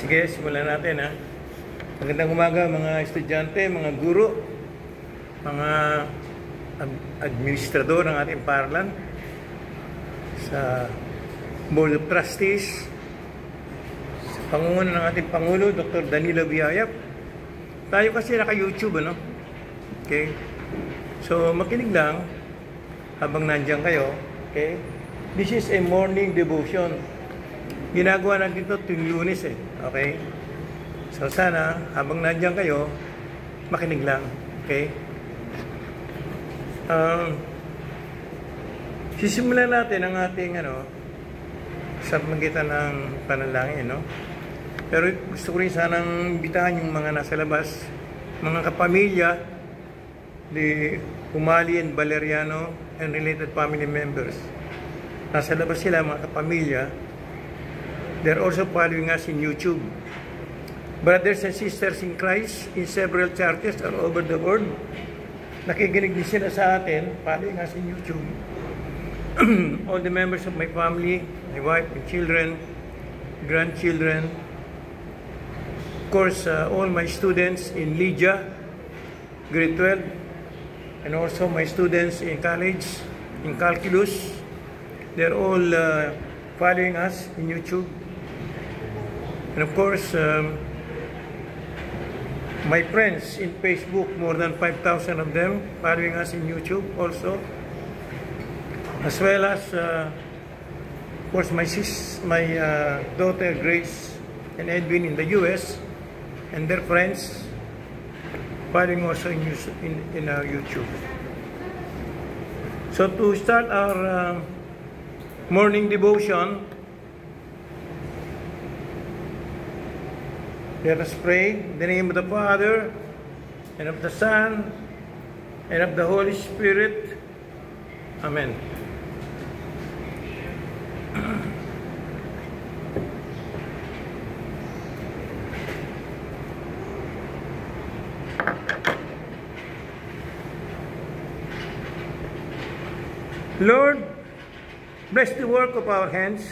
Sige, simulan natin ha. Magandang umaga mga estudyante, mga guro, mga administrador ng ating paaralan, sa Board of Trustees, sa pangunguna ng ating Pangulo, Dr. Danilo Biyayap. Tayo kasi naka-YouTube, ano? Okay? So, makinig lang habang nandiyan kayo. Okay? This is a morning devotion. Ginagawa natin ito tuwing Lunes eh. Okay? So sana, habang nandiyan kayo, makinig lang. Okay? Sisimulan natin ang ating sa pamagitan ng panalangin, no? Pero gusto ko rin sanang bitahan yung mga nasa labas, mga kapamilya, the Umali and Valeriano and related family members. Nasa labas sila, mga kapamilya. They're also following us in YouTube. Brothers and sisters in Christ in several churches all over the world. Nakikinig din sila sa atin, following us in YouTube. All the members of my family, my wife and children, grandchildren. Of course, all my students in Lydia, grade 12, and also my students in college, in Calculus. They're all following us in YouTube. And of course, my friends in Facebook, more than 5,000 of them following us in YouTube also. As well as, of course, my daughter Grace and Edwin in the US, and their friends following also in YouTube. So to start our morning devotion, let us pray in the name of the Father, and of the Son, and of the Holy Spirit. Amen. Lord, bless the work of our hands,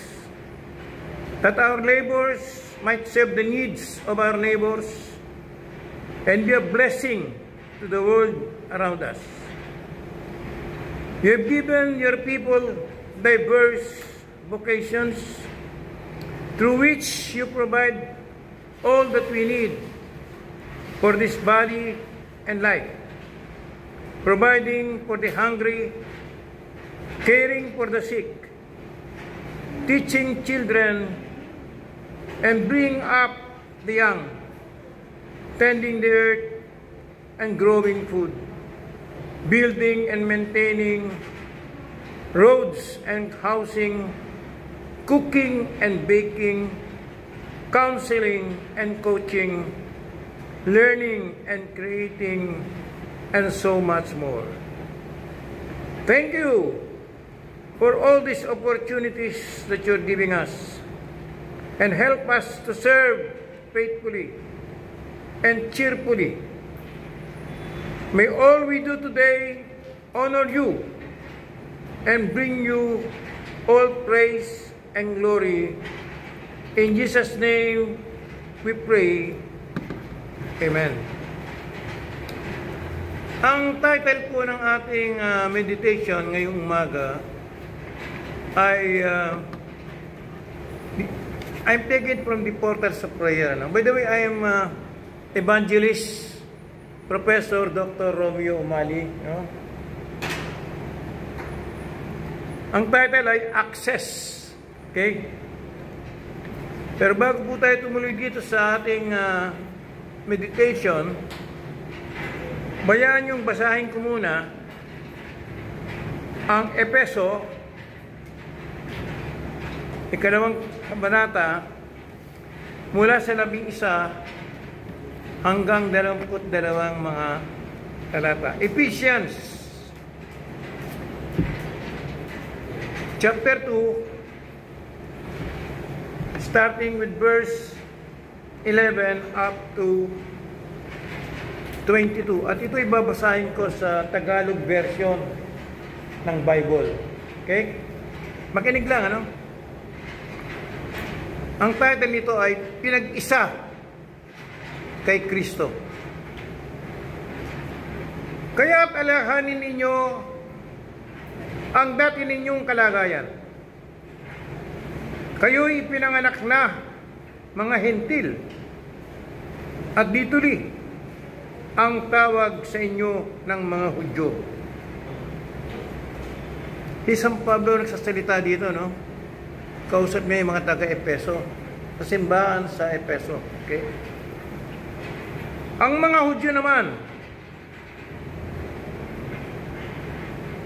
that our labors might serve the needs of our neighbors and be a blessing to the world around us. You have given your people diverse vocations through which you provide all that we need for this body and life, providing for the hungry, caring for the sick, teaching children, and bring up the young, tending the earth and growing food, building and maintaining roads and housing, cooking and baking, counseling and coaching, learning and creating, and so much more. Thank you for all these opportunities that you're giving us, and help us to serve faithfully and cheerfully. May all we do today honor you and bring you all praise and glory. In Jesus' name we pray. Amen. Ang title po ng ating meditation ngayong umaga ay I'm taking from the Portals of Prayer. By the way, I am Evangelist Professor Dr. Romeo Umali. Ang title ay Access. Okay? Pero bago po tayo tumuloy dito sa ating meditation, Bayaan yung basahin ko muna ang Efeso, ikalawang kabanata, mula sa 11 hanggang 22 mga talata. Ephesians chapter 2, starting with verse 11 up to 22. At ito'y babasahin ko sa Tagalog version ng Bible. Okay? Makinig lang, ano? Ang title nito ay Pinag-isa kay Kristo. Kaya't alalahanin ninyo ang dati ninyong kalagayan. Kayo'y pinanganak na mga hentil, at dituli ang tawag sa inyo ng mga Hudyo. Si San Pablo nagsasalita dito, no? Kausap niya yung mga taga-Efeso, sa simbahan sa Efeso. Okay? Ang mga Hudyo naman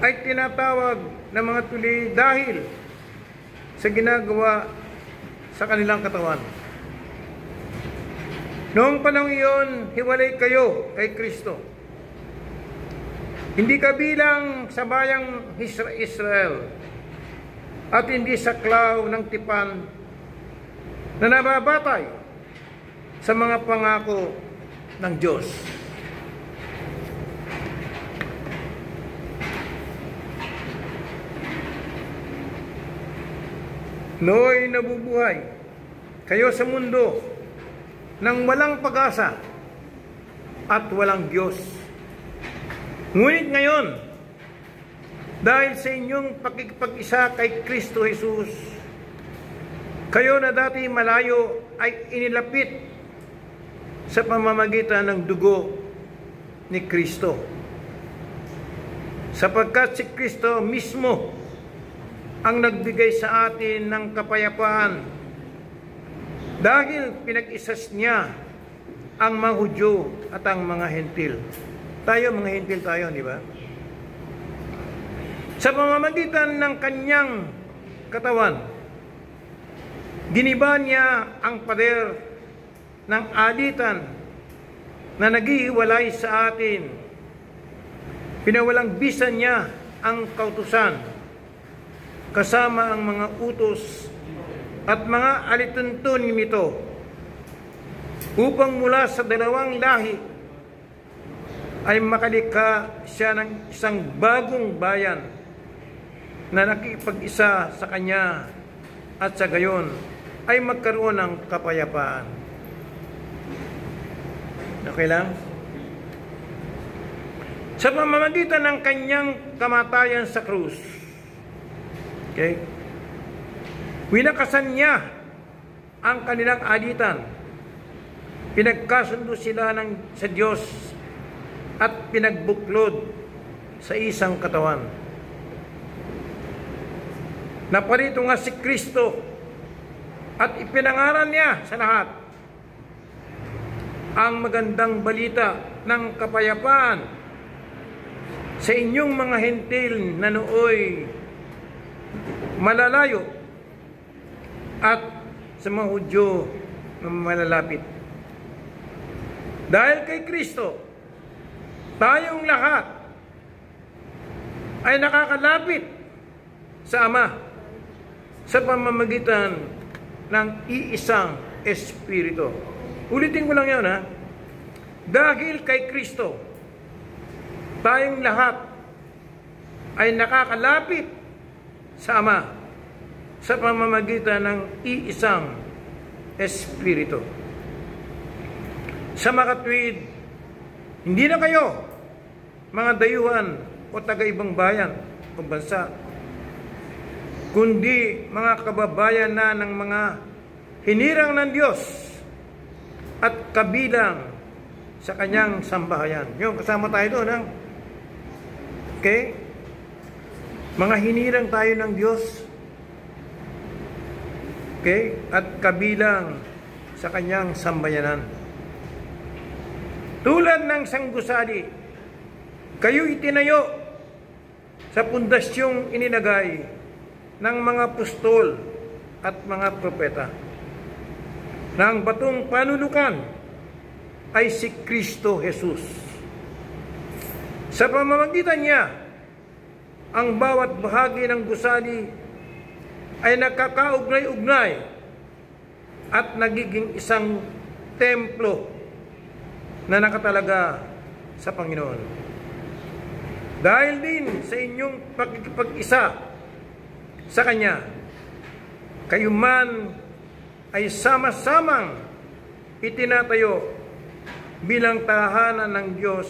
ay tinatawag na mga tuli dahil sa ginagawa sa kanilang katawan. Noong panahon iyon, hiwalay kayo kay Kristo. Hindi kabilang sa bayang Israel at hindi sa klaw ng tipan na nababatay sa mga pangako ng Diyos. Nooy nabubuhay kayo sa mundo nang walang pag-asa at walang Diyos. Ngunit ngayon, dahil sa inyong pakikipag-isa kay Kristo Jesus, kayo na dati malayo ay inilapit sa pamamagitan ng dugo ni Kristo. Sapagkat si Kristo mismo ang nagbigay sa atin ng kapayapaan dahil pinag-isas niya ang mga Hudyo at ang mga hentil. Tayo, mga hentil tayo, di ba? Sa pamamagitan ng kanyang katawan, giniba niya ang pader ng alitan na naghihiwalay sa atin. Pinawalang bisa niya ang kautusan, kasama ang mga utos at mga alituntunin nito, upang mula sa dalawang lahi ay makalikha siya ng isang bagong bayan na nakikipag-isa sa kanya, at sa gayon ay magkaroon ng kapayapaan. Okay lang? Sa pamamagitan ng kanyang kamatayan sa krus, okay, winakasan niya ang kanilang alitan. Pinagkasundo sila sa Diyos at pinagbuklod sa isang katawan. Naparito nga si Kristo at ipinangaral niya sa lahat ang magandang balita ng kapayapaan sa inyong mga hentil na nooy malalayo at sa mga Hudyo na malalapit. Dahil kay Kristo, tayong lahat ay nakakalapit sa Ama sa pamamagitan ng iisang Espiritu. Ulitin ko lang yan, ha? Dahil kay Kristo, tayong lahat ay nakakalapit sa Ama sa pamamagitan ng iisang Espiritu. Sa makatwid, hindi na kayo mga dayuhan o taga-ibang bayan o bansa, kundi mga kababayan na ng mga hinirang ng Diyos at kabilang sa kanyang sambahayan. Yung kasama tayo doon, ha? Okay? Mga hinirang tayo ng Diyos, okay, at kabilang sa kanyang sambayanan. Tulad ng sanggusali Kayo itinayo sa pundasyong ininagay ng mga apostol at mga propeta, na ang batong panulukan ay si Kristo Jesus. Sa pamamagitan niya, ang bawat bahagi ng gusali ay nakakaugnay-ugnay at nagiging isang templo na nakatalaga sa Panginoon. Dahil din sa inyong pagkikipag-isa sa Kanya, kayo man ay sama-samang itinatayo bilang tahanan ng Diyos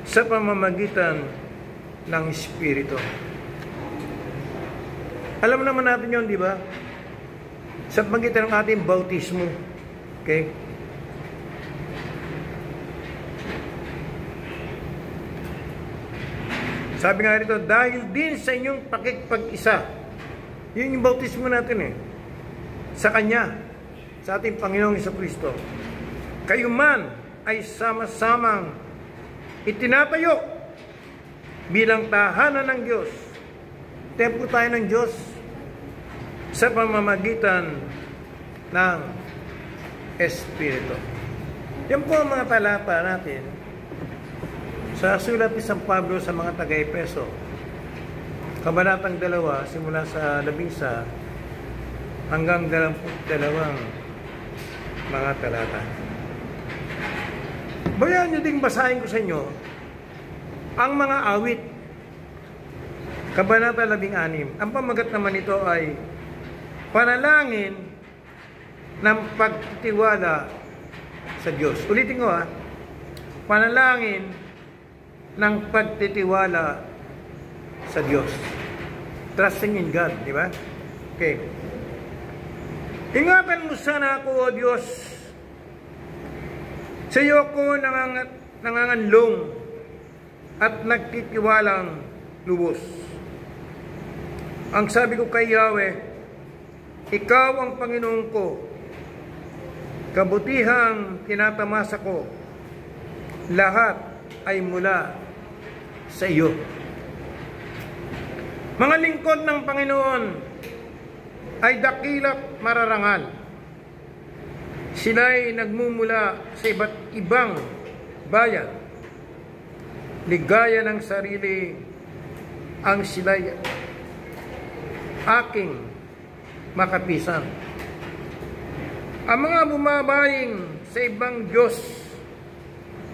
sa pamamagitan ng Espiritu. Alam naman natin yun, di ba? Sa pamamagitan ng ating bautismo. Okay? Sabi nga rito, dahil din sa inyong pakikipag-isa, yun yung bautismo natin sa Kanya, sa ating Panginoong Jesucristo. Kayo man ay sama-samang itinatayo bilang tahanan ng Diyos. Templo tayo ng Diyos sa pamamagitan ng Espiritu. Yan po ang mga talata natin sa sulat ni San Pablo sa mga taga-Efeso, Kabanatang 2, simula sa 11 hanggang 22 mga talata. Bayan nyo ding basahin ko sa inyo ang mga awit, Kabanata 16. Ang pamagat naman nito ay panalangin ng pagtitiwala sa Diyos. Ulitin ko panalangin ng pagtitiwala sa Diyos. Trusting in God, di ba? Okay. Ingatan mo sana ako, O Diyos. Sa iyo ako nanganganlong at nagtitiwalang lubos. Ang sabi ko kay Yahweh, ikaw ang Panginoon ko. Kabutihang tinatamasa ko. Lahat ay mula sa iyo. Mga lingkod ng Panginoon ay dakila't mararangal. Sila'y nagmumula sa iba't ibang bayan. Ligaya ng sarili ang sila'y aking makapisan. Ang mga bumabaling sa ibang Diyos,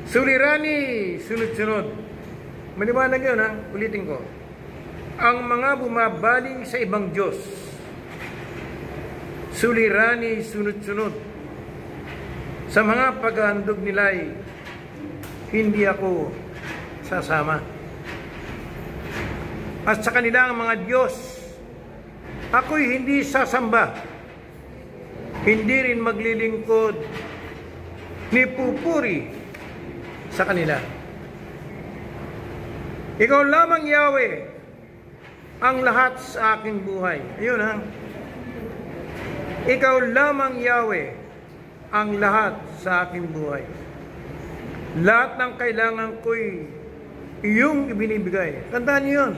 sulirani sunod-sunod. Maliwanag yun ulitin ko. Ang mga bumabaling sa ibang Diyos, sulirani sunod-sunod. Sa mga paghahandog nila'y hindi ako sasama. At sa kanilang mga Diyos, ako'y hindi sasamba. Hindi rin maglilingkod ni pupuri sa kanila. Ikaw lamang, Yahweh, ang lahat sa aking buhay. Ayun Ikaw lamang, Yahweh, ang lahat sa aking buhay. Lahat ng kailangan ko'y iyong ibinibigay. Tandaan niyo yun.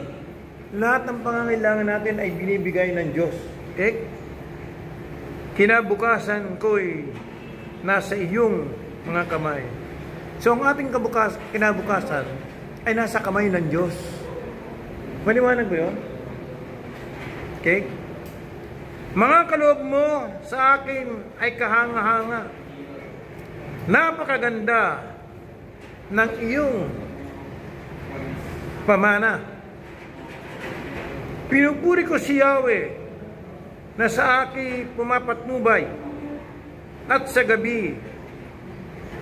Lahat ng pangangailangan natin ay binibigay ng Diyos. Okay? Kinabukasan ko'y nasa iyong mga kamay. So, ang ating kinabukasan ay nasa kamay ng Diyos. Maliwanag ba yun? Okay? Mga kaloob mo sa akin ay kahanga-hanga. Napakaganda ng iyong pamana. Pinupuri ko si Yahweh na sa akin pumapatnubay at sa gabi,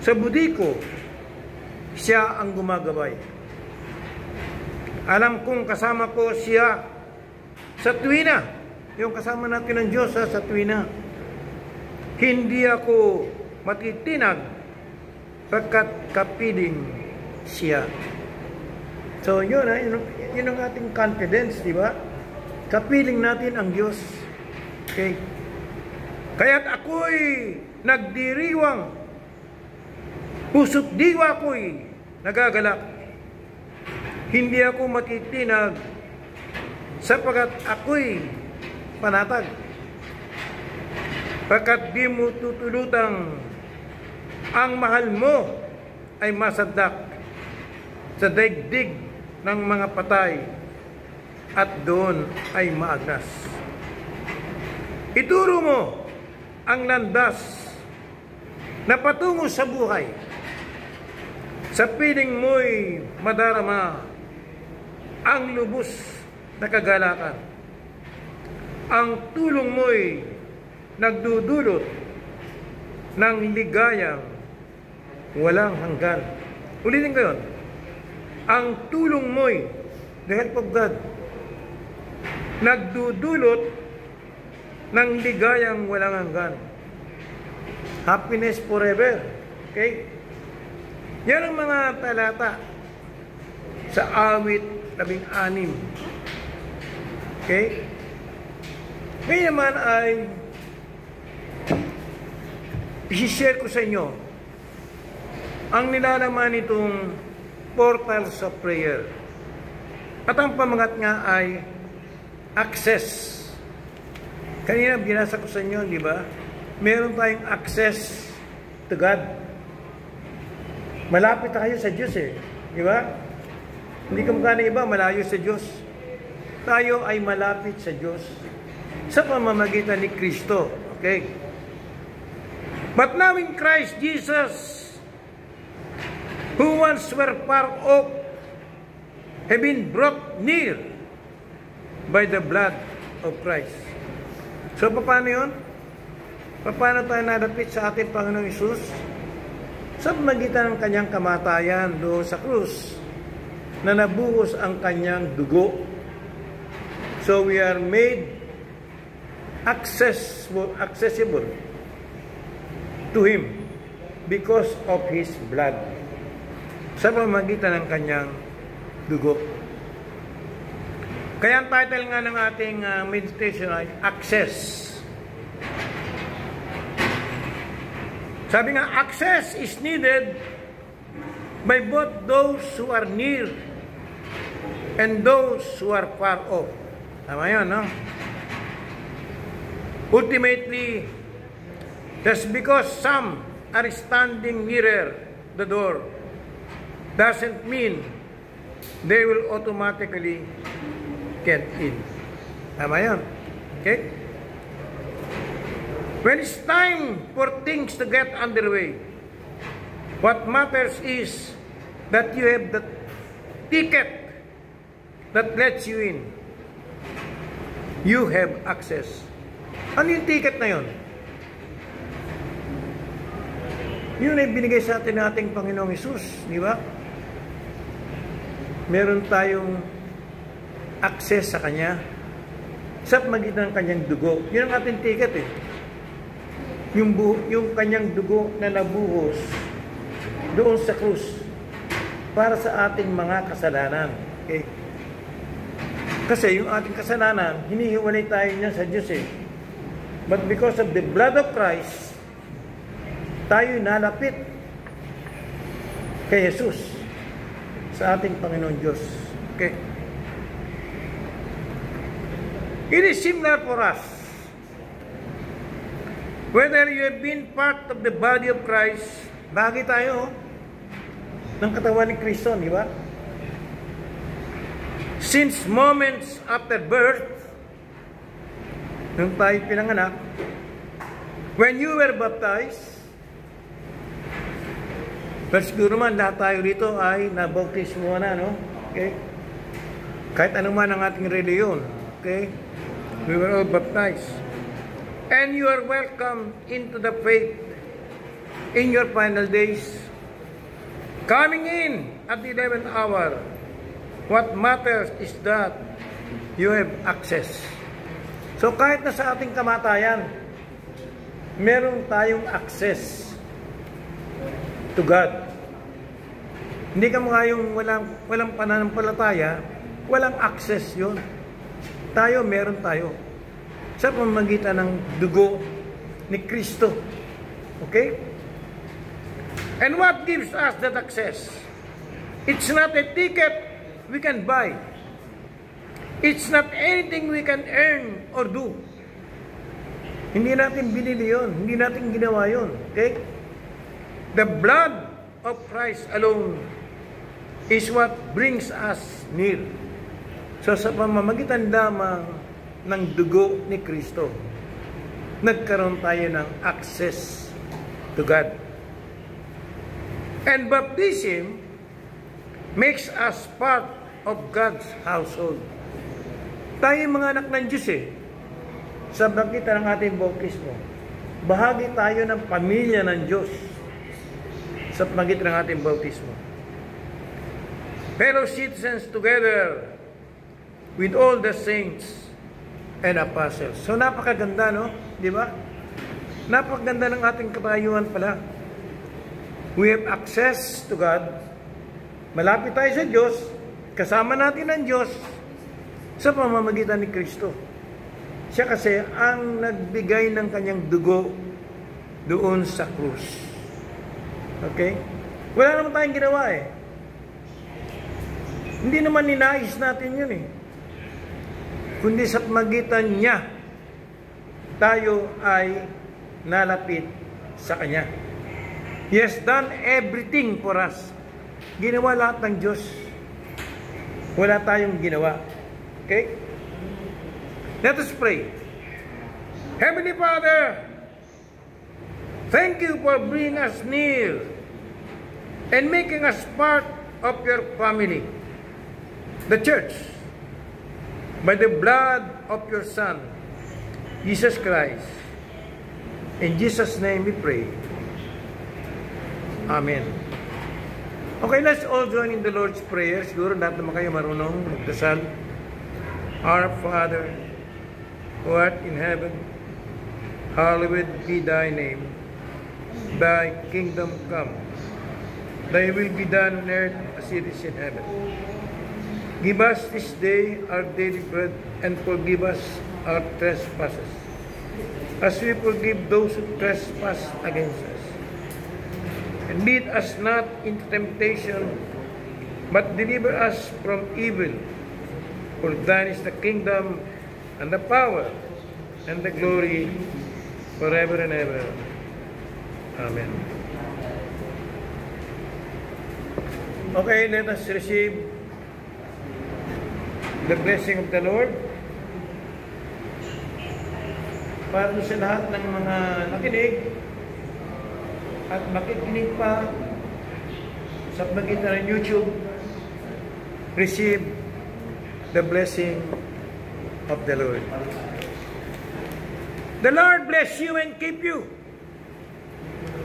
sa budi ko, siya ang gumagabay. Alam kong kasama ko siya sa tuwina. Yung kasama natin ng Diyos sa tuwina. Hindi ako matitinag pagkat kapiling siya. So yun ang ating confidence, di ba? Kapiling natin ang Diyos. Okay? Kaya't ako'y nagdiriwang, puso't diwa ko'y nagagalak. hindi ako matitinag sapagkat ako'y panatag. Pagkat di mo tutulutang ang mahal mo ay masadak sa daigdig ng mga patay at doon ay maagnas. Ituro mo ang landas na patungo sa buhay. Sa piling mo'y madarama ang lubos na kagalakan. Ang tulong mo'y nagdudulot ng ligayang walang hanggan. Ulitin ko yun. Ang tulong mo'y, the help of God, nagdudulot ng ligayang walang hanggan. Happiness forever. Okay? Yan ang mga talata sa awit 16. Okay? Ngayon naman ay i-share ko sa inyo ang nilalaman nitong portals of prayer. At ang pamagat nga ay access. Kanina binasa ko sa inyo, di ba? Meron tayong access to God. Malapit tayo sa Diyos eh. Di ba? Hindi ka mukha ng iba, malayo sa Diyos. Tayo ay malapit sa Diyos sa pamamagitan ni Kristo. Okay? But now in Christ Jesus, who once were far off, have been brought near by the blood of Christ. So, paano yun? Paano tayo nadapit sa ating Panginoong Hesus? Sa pamagitan ng kanyang kamatayan doon sa krus, na nabuhos ang kanyang dugo. So, we are made accessible to Him because of His blood. Sa pamamagitan ng kanyang dugo. Kaya ang title nga ng ating meditation ay Access. Sabi nga, access is needed by both those who are near and those who are far off. Tama yun, no? Ultimately, just because some are standing nearer the door doesn't mean they will automatically get in. Tama yun? Okay? When it's time for things to get underway, what matters is that you have the ticket that lets you in. You have access. Ano yung ticket na yun? Yun ay binigay sa atin nating Panginoong Hesus, di ba? Meron tayong access sa Kanya sa pamagitan ng Kanyang dugo. Yun ang ating ticket eh. Yung Kanyang dugo na nabuhos doon sa krus para sa ating mga kasalanan. Okay? Kasi yung ating kasalanan, hinihiwalay tayo niya sa Diyos eh. But because of the blood of Christ, tayo nalapit kay Jesus sa ating Panginoon Diyos. Okay? It is similar for us. Whether you have been part of the body of Christ, bagay tayo ng katawan ni Kristo, di ba? Since moments after birth, nung tayo pinanganak, when you were baptized, pero siguro man lahat tayo rito ay nabautismo na, no? Okay? Kahit ano man ang ating reliyon, okay? We were all baptized. And you are welcome into the faith in your final days. Coming in at the 11th hour, what matters is that you have access. So kahit na sa ating kamatayan, meron tayong access to God. Hindi ka mga yung walang pananampalataya, walang access yun. Tayo, meron tayo. Sa pamamagitan ng dugo ni Kristo. Okay? And what gives us that access? It's not a ticket we can buy. It's not anything we can earn or do. Hindi natin binili yun. Hindi natin ginawa yun. Okay? The blood of Christ alone is what brings us near. So sa pamamagitan lamang ng dugo ni Kristo, nagkaroon tayo ng access to God. And baptism makes us part of God's household. Tayo mga anak ng Diyos sa pamamagitan ng ating bautismo. Bahagi tayo ng pamilya ng Diyos sa pamamagitan ng ating bautismo. Fellow citizens together with all the saints and apostles. So napakaganda, no? Di ba? Napakaganda ng ating kapayuhan pala. We have access to God. Malapit tayo sa Diyos. Kasama natin ang Diyos sa pamamagitan ni Kristo. Siya kasi ang nagbigay ng kanyang dugo doon sa krus. Okay? Wala naman tayong ginawa Hindi naman ninais natin yun Kundi sa pamamagitan niya, tayo ay nalapit sa Kanya. He has done everything for us. Ginawa lahat ng Diyos. Wala tayong ginawa. Okay? Let us pray. Heavenly Father, thank you for bringing us near and making us part of your family, the church, by the blood of your Son, Jesus Christ. In Jesus' name we pray. Amen. Okay, let's all join in the Lord's Prayer. Siguro lahat naman kayo marunong magdasal. Our Father, who art in heaven, hallowed be thy name. Thy kingdom come. Thy will be done on earth as it is in heaven. Give us this day our daily bread, and forgive us our trespasses, as we forgive those who trespass against us. And lead us not into temptation, but deliver us from evil. For thine is the kingdom, and the power, and the glory, forever and ever. Amen. Okay, let us receive the blessing of the Lord. Para sa lahat ng mga nakinig at makikinig pa sa pamamagitan ng YouTube, receive the blessing of the Lord. The Lord bless you and keep you.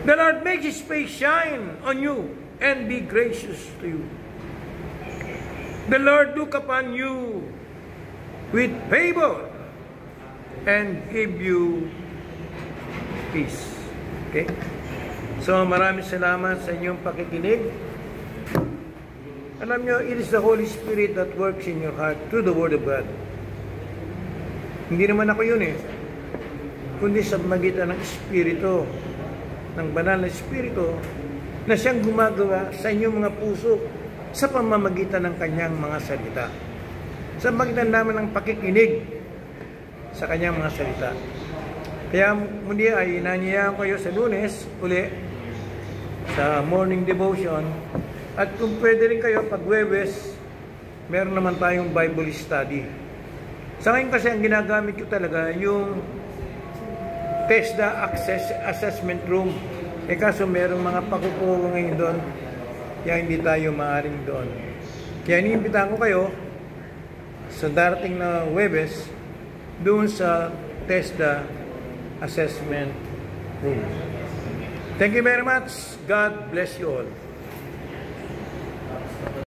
The Lord make His face shine on you and be gracious to you. The Lord look upon you with favor and give you peace. Okay? So maraming salamat sa inyong pakikinig. Alam nyo, it is the Holy Spirit that works in your heart through the Word of God. Hindi naman ako yun kundi sa magitan ng Espiritu, ng banal na Espiritu, na siyang gumagawa sa inyong mga puso sa pamamagitan ng kanyang mga salita. Sa pamamagitan naman ng pakikinig sa kanyang mga salita. Kaya muli ay inanyayahan ko kayo sa Lunes, uli, sa morning devotion. At kung pwede rin kayo, pag Huwebes, meron naman tayong Bible study. Sa ngayon kasi ang ginagamit ko talaga yung TESDA Assessment Room. Kaso merong mga pakukuha ngayon doon, kaya hindi tayo maaaring doon. Kaya iniimbitahan ko kayo sa darating na Huwebes, doon sa TESDA Assessment Room. Thank you very much. God bless you all.